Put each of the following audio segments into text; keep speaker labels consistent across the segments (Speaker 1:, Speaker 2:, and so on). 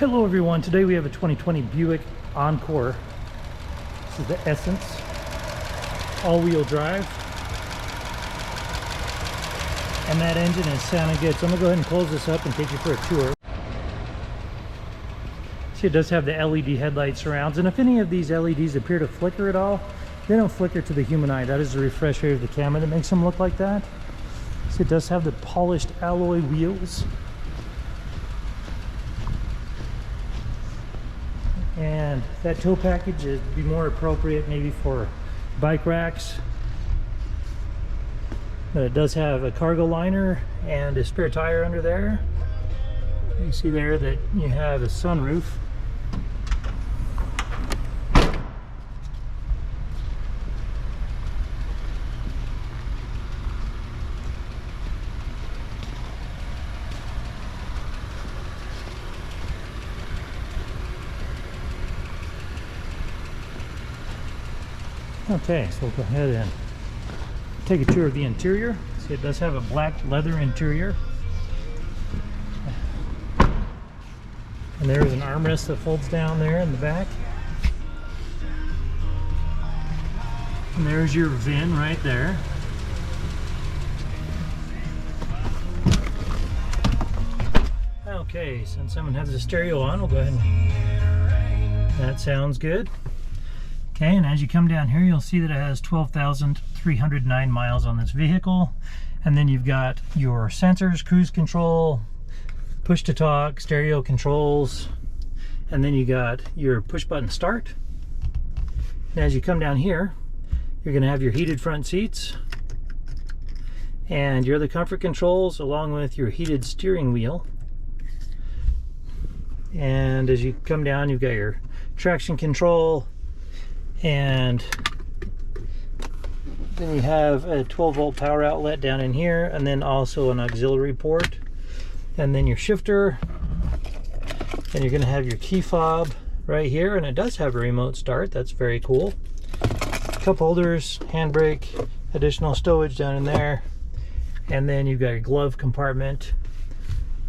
Speaker 1: Hello everyone, today we have a 2020 Buick Encore. This is the Essence all-wheel drive. And that engine is sounding good. So I'm gonna go ahead and close this up and take you for a tour. See, it does have the LED headlight surrounds, and if any of these LEDs appear to flicker at all, they don't flicker to the human eye. That is the refresh rate of the camera that makes them look like that. See, it does have the polished alloy wheels. And that tow package would be more appropriate maybe for bike racks. But it does have a cargo liner and a spare tire under there. You see there that you have a sunroof. Okay, so we'll go ahead and take a tour of the interior. See, it does have a black leather interior. And there is an armrest that folds down there in the back. And there's your VIN right there. Okay, since someone has the stereo on, we'll go ahead and... That sounds good. Okay, and as you come down here, you'll see that it has 12,309 miles on this vehicle. And then you've got your sensors, cruise control, push to talk, stereo controls, and then you got your push button start. And as you come down here, you're going to have your heated front seats and your other comfort controls along with your heated steering wheel. And as you come down, you've got your traction control, and then you have a 12-volt power outlet down in here, and then also an auxiliary port, and then your shifter, and you're going to have your key fob right here, and it does have a remote start. That's very cool. Cup holders, handbrake, additional stowage down in there, and then you've got your glove compartment.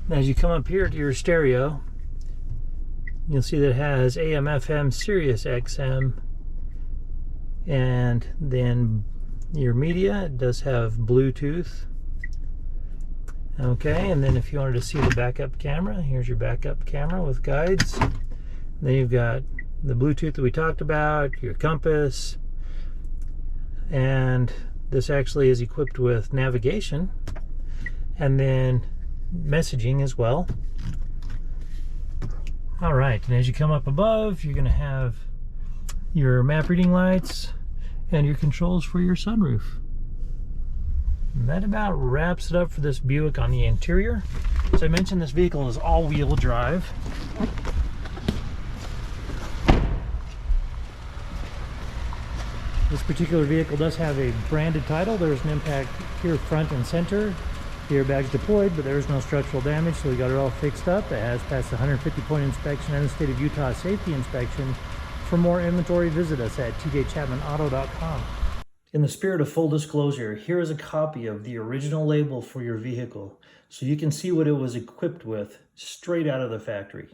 Speaker 1: As you come up here to your stereo, you'll see that it has AM, FM, Sirius XM, and then your media. It does have Bluetooth. Okay, and then if you wanted to see the backup camera, here's your backup camera with guides. Then you've got the Bluetooth that we talked about, your compass, and this actually is equipped with navigation and then messaging as well. All right, and as you come up above, you're going to have your map reading lights and your controls for your sunroof. And that about wraps it up for this Buick on the interior. As I mentioned, this vehicle is all-wheel drive. This particular vehicle does have a branded title. There's an impact here front and center. The airbags deployed, but there's no structural damage, so we got it all fixed up. It has passed the 150-point inspection and the state of Utah safety inspection. For more inventory, visit us at tjchapmanauto.com. In the spirit of full disclosure, here is a copy of the original label for your vehicle, so you can see what it was equipped with straight out of the factory.